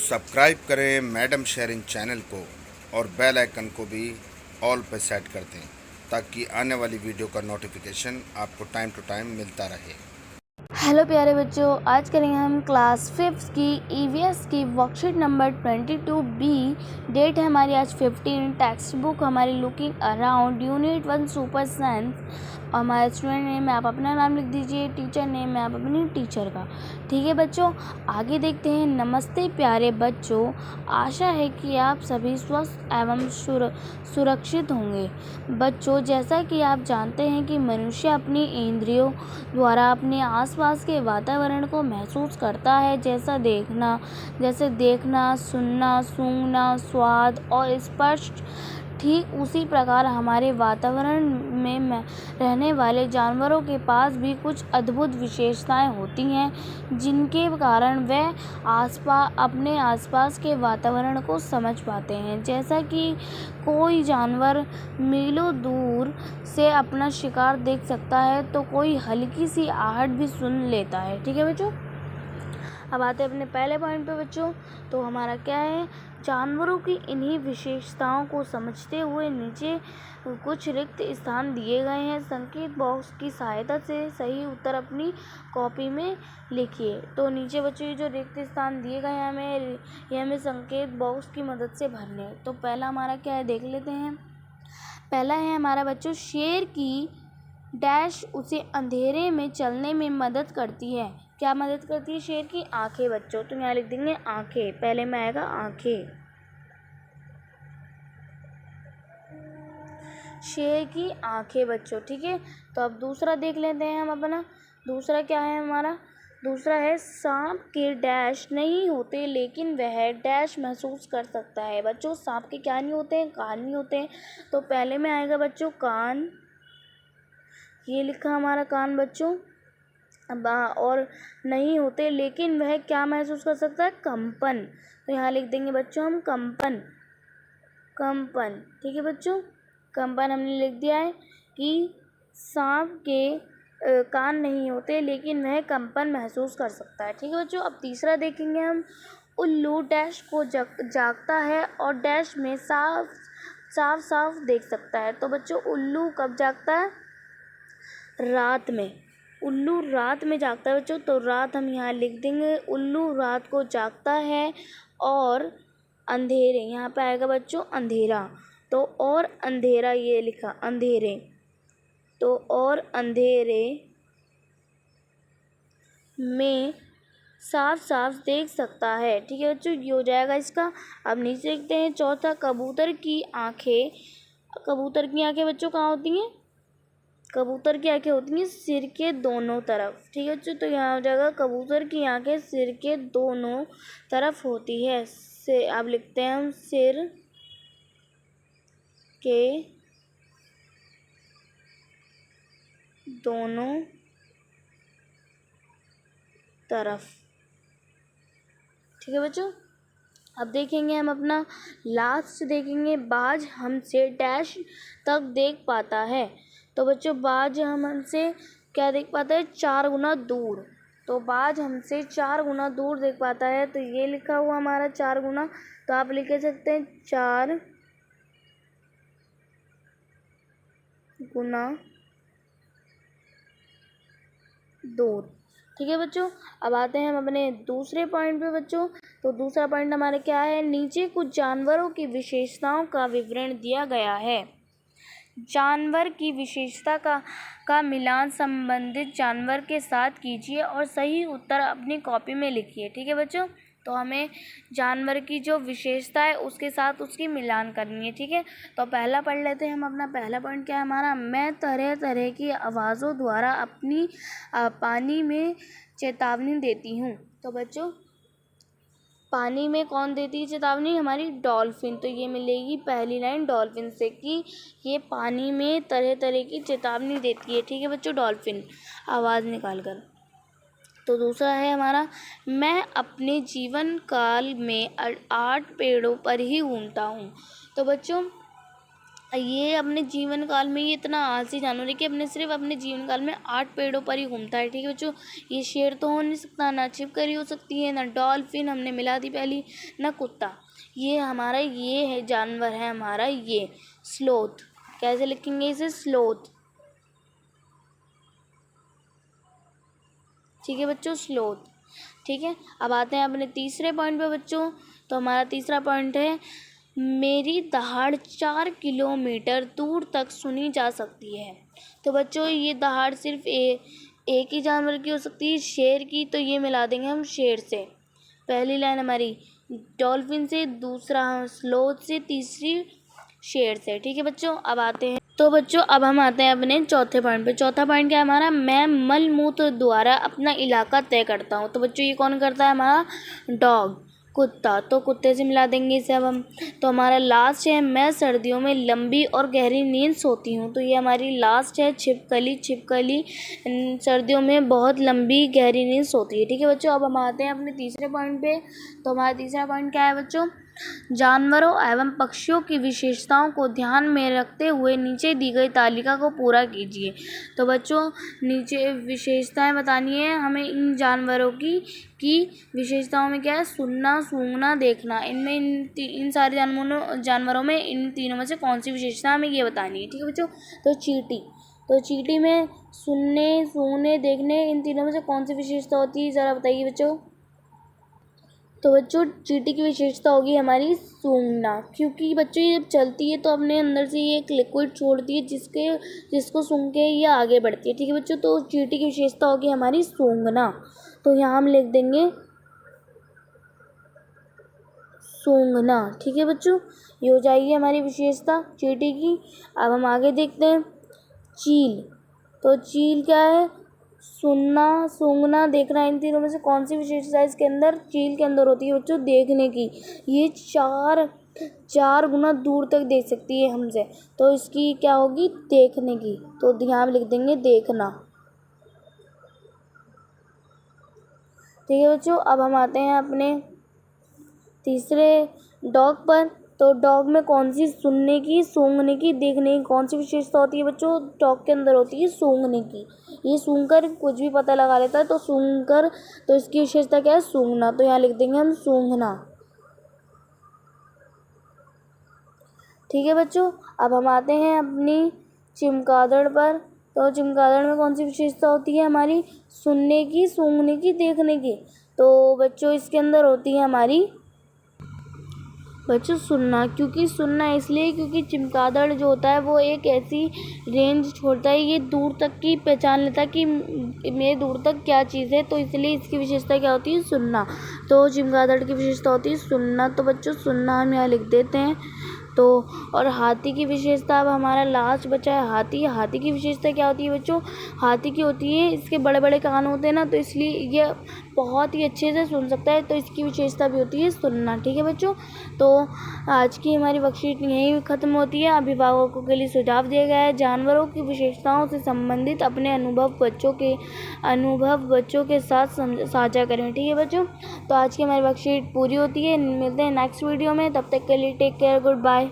Subscribe करें madam sharing channel को और बेल आइकन को भी ऑल पे सेट कर दें ताकि आने वाली वीडियो का नोटिफिकेशन आपको टाइम टू टाइम मिलता रहे। हेलो प्यारे बच्चों, आज करेंगे हम क्लास 5 की ईवीएस की वर्कशीट नंबर 22B। डेट है हमारी आज 15। टेक्स्ट बुक हमारी looking around unit 1 super science. हमारे स्टूडेंट नेम में आप अपना नाम लिख दीजिए, टीचर नेम में आप अपनी टीचर का। ठीक है बच्चों, आगे देखते हैं। नमस्ते प्यारे बच्चों, आशा है कि आप सभी स्वस्थ एवं सुरक्षित होंगे। बच्चों, जैसा कि आप जानते हैं कि मनुष्य अपनी इंद्रियों द्वारा अपने आसपास के वातावरण को महसूस करता है, जैसे देखना, सुनना, सूंघना, स्वाद और स्पर्श। ठीक उसी प्रकार हमारे वातावरण में रहने वाले जानवरों के पास भी कुछ अद्भुत विशेषताएं होती हैं, जिनके कारण वे अपने आसपास के वातावरण को समझ पाते हैं। जैसा कि कोई जानवर मीलों दूर से अपना शिकार देख सकता है, तो कोई हल्की सी आहट भी सुन लेता है। ठीक है बच्चों, अब आते हैं अपने पहले पॉइंट पे बच्चों। तो हमारा क्या है, जानवरों की इन्हीं विशेषताओं को समझते हुए नीचे कुछ रिक्त स्थान दिए गए हैं। संकेत बॉक्स की सहायता से सही उत्तर अपनी कॉपी में लिखिए। तो नीचे बच्चों ये जो रिक्त स्थान दिए गए हैं हमें संकेत बॉक्स की मदद से भरने हैं। तो पहला हमारा क्या है, देख लेते हैं। पहला है हमारा बच्चों, शेर की डैश उसे अंधेरे में चलने में मदद करती है। क्या मदद करती है? शेर की आंखें बच्चों। तो यहाँ लिख देंगे आंखें, पहले में आएगा आंखें। शेर की आंखें बच्चों। ठीक है, तो अब दूसरा देख लेते हैं हम अपना। दूसरा क्या है हमारा? दूसरा है, सांप के डैश नहीं होते लेकिन वह डैश महसूस कर सकता है। बच्चों, सांप के क्या नहीं होते हैं? कान नहीं होते हैं। तो पहले में आएगा बच्चों कान, ये लिखा हमारा कान बच्चों। अब और नहीं होते लेकिन वह क्या महसूस कर सकता है? कंपन। तो यहाँ लिख देंगे बच्चों हम कंपन। कंपन, ठीक है बच्चों, कंपन हमने लिख दिया है कि सांप के कान नहीं होते लेकिन वह कंपन महसूस कर सकता है। ठीक है बच्चों, अब तीसरा देखेंगे हम। उल्लू डैश को जागता है और डैश में साफ साफ देख सकता है। तो बच्चों, उल्लू कब जागता है? रात में। उल्लू रात में जागता है बच्चों। तो रात हम यहाँ लिख देंगे, उल्लू रात को जागता है और अंधेरे, यहाँ पे आएगा बच्चों अंधेरा। तो और अंधेरा, ये लिखा अंधेरे। तो और अंधेरे में साफ साफ देख सकता है। ठीक है बच्चों, ये हो जाएगा इसका। अब नीचे लिखते हैं चौथा, कबूतर की आंखें। कबूतर की आंखें बच्चों कहाँ होती हैं? कबूतर की आंखें होती हैं सिर के दोनों तरफ। ठीक है बच्चों, तो यहाँ हो जाएगा कबूतर की आंखें सिर के दोनों तरफ होती है। से अब लिखते हैं हम सिर के दोनों तरफ। ठीक है बच्चों, अब देखेंगे हम अपना लास्ट देखेंगे। बाज हमसे डैश तक देख पाता है। तो बच्चों, बाज हमसे क्या देख पाता है? 4 गुना दूर। तो बाज हमसे 4 गुना दूर देख पाता है। तो ये लिखा हुआ हमारा 4 गुना। तो आप लिख सकते हैं 4 गुना दूर। ठीक है बच्चों, अब आते हैं हम अपने दूसरे पॉइंट पे बच्चों। तो दूसरा पॉइंट हमारा क्या है? नीचे कुछ जानवरों की विशेषताओं का विवरण दिया गया है। जानवर की विशेषता का मिलान संबंधित जानवर के साथ कीजिए और सही उत्तर अपनी कॉपी में लिखिए। ठीक है बच्चों, तो हमें जानवर की जो विशेषता है उसके साथ उसकी मिलान करनी है। ठीक है, तो पहला पढ़ लेते हैं हम अपना। पहला पॉइंट क्या है हमारा? मैं तरह तरह की आवाज़ों द्वारा अपनी पानी में चेतावनी देती हूँ। तो बच्चों, पानी में कौन देती है चेतावनी? हमारी डॉल्फिन। तो ये मिलेगी पहली लाइन डॉल्फिन से कि ये पानी में तरह तरह की चेतावनी देती है। ठीक है बच्चों, डॉल्फिन आवाज़ निकाल कर। तो दूसरा है हमारा, मैं अपने जीवन काल में 8 पेड़ों पर ही घूमता हूँ। तो बच्चों, ये अपने जीवन काल में ये इतना आलसी जानवर है कि अपने जीवन काल में 8 पेड़ों पर ही घूमता है। ठीक है बच्चों, ये शेर तो हो नहीं सकता, ना छिपकली हो सकती है, ना डॉल्फिन, हमने मिला दी पहली, ना कुत्ता। ये हमारा ये है जानवर है हमारा ये स्लोथ। कैसे लिखेंगे इसे? स्लोथ। ठीक है बच्चों, स्लोथ। ठीक है, अब आते हैं अपने तीसरे पॉइंट पे बच्चों। तो हमारा तीसरा पॉइंट है, मेरी दहाड़ 4 किलोमीटर दूर तक सुनी जा सकती है। तो बच्चों ये दहाड़ सिर्फ एक ही जानवर की हो सकती है, शेर की। तो ये मिला देंगे हम शेर से। पहली लाइन हमारी डॉल्फिन से, दूसरा स्लोथ से, तीसरी शेर से। ठीक है बच्चों, अब आते हैं तो बच्चों अब हम आते हैं अपने चौथे पॉइंट पे। चौथा पॉइंट क्या है हमारा? मैं मल मूत्र द्वारा अपना इलाका तय करता हूँ। तो बच्चों ये कौन करता है? हमारा डॉग, कुत्ता। तो कुत्ते से मिला देंगे इसे अब हम। तो हमारा लास्ट है, मैं सर्दियों में लंबी और गहरी नींद सोती हूँ। तो ये हमारी लास्ट है, छिपकली। छिपकली सर्दियों में बहुत लंबी गहरी नींद सोती है। ठीक है बच्चों, अब हम आते हैं अपने तीसरे पॉइंट पे। तो हमारा तीसरा पॉइंट क्या है बच्चों? जानवरों एवं पक्षियों की विशेषताओं को ध्यान में रखते हुए नीचे दी गई तालिका को पूरा कीजिए। तो बच्चों नीचे विशेषताएं बतानी है हमें इन जानवरों की विशेषताओं में क्या है? सुनना, सूंघना, देखना। इनमें इन सारे जानवरों में इन तीनों में से कौन सी विशेषता हमें ये बतानी है। ठीक है बच्चों, तो चींटी में सुनने, सूंघने, देखने, इन तीनों में से कौन सी विशेषता होती है ज़रा बताइए बच्चों। तो बच्चों चींटी की विशेषता होगी हमारी सूंघना, क्योंकि बच्चों ये जब चलती है तो अपने अंदर से ये एक लिक्विड छोड़ती है जिसको सूंघ के ये आगे बढ़ती है। ठीक है बच्चों, तो चींटी की विशेषता होगी हमारी सूंघना। तो यहाँ हम लिख देंगे सूंघना। ठीक है बच्चों, ये हो जाएगी हमारी विशेषता चींटी की। अब हम आगे देखते हैं चील। तो चील क्या है? सुनना, सूंघना, देखना। इन तीनों में से कौन सी विशेषता इसके अंदर, चील के अंदर होती है बच्चों? देखने की। ये चार गुना दूर तक देख सकती है हमसे। तो इसकी क्या होगी? देखने की। तो ध्यान लिख देंगे देखना। ठीक है बच्चों, अब हम आते हैं अपने तीसरे डॉग पर। तो डॉग में कौन सी सुनने की, सूंघने की, देखने की कौन सी विशेषता होती है बच्चों? डॉग के अंदर होती है सूंघने की। ये सूंघकर कुछ भी पता लगा लेता है। तो सूंघकर, तो इसकी विशेषता क्या है? सूंघना। तो यहाँ लिख देंगे हम सूंघना। ठीक है बच्चों, अब हम आते हैं अपनी चमगादड़ पर। तो चमगादड़ में कौन सी विशेषता होती है हमारी? सुनने की, सूंघने की, देखने की। तो बच्चों इसके अंदर होती है हमारी बच्चों सुनना। क्योंकि सुनना इसलिए क्योंकि चमगादड़ जो होता है वो एक ऐसी रेंज छोड़ता है, ये दूर तक की पहचान लेता है कि मेरे दूर तक क्या चीज़ है। तो इसलिए इसकी विशेषता क्या होती है? सुनना। तो चमगादड़ की विशेषता होती है सुनना। तो बच्चों सुनना हम यहाँ लिख देते हैं। तो और हाथी की विशेषता, अब हमारा लास्ट बचा है हाथी। हाथी की विशेषता क्या होती है बच्चों? हाथी की होती है इसके बड़े बड़े कान होते हैं ना, तो इसलिए ये बहुत ही अच्छे से सुन सकता है। तो इसकी विशेषता भी होती है सुनना। ठीक है बच्चों, तो आज की हमारी वर्कशीट यहीं ख़त्म होती है। अभिभावकों के लिए सुझाव दिया गया है, जानवरों की विशेषताओं से संबंधित अपने अनुभव बच्चों के साथ साझा करें। ठीक है बच्चों, तो आज की हमारी वर्कशीट पूरी होती है। मिलते हैं नेक्स्ट वीडियो में, तब तक के लिए टेक केयर, गुड बाय।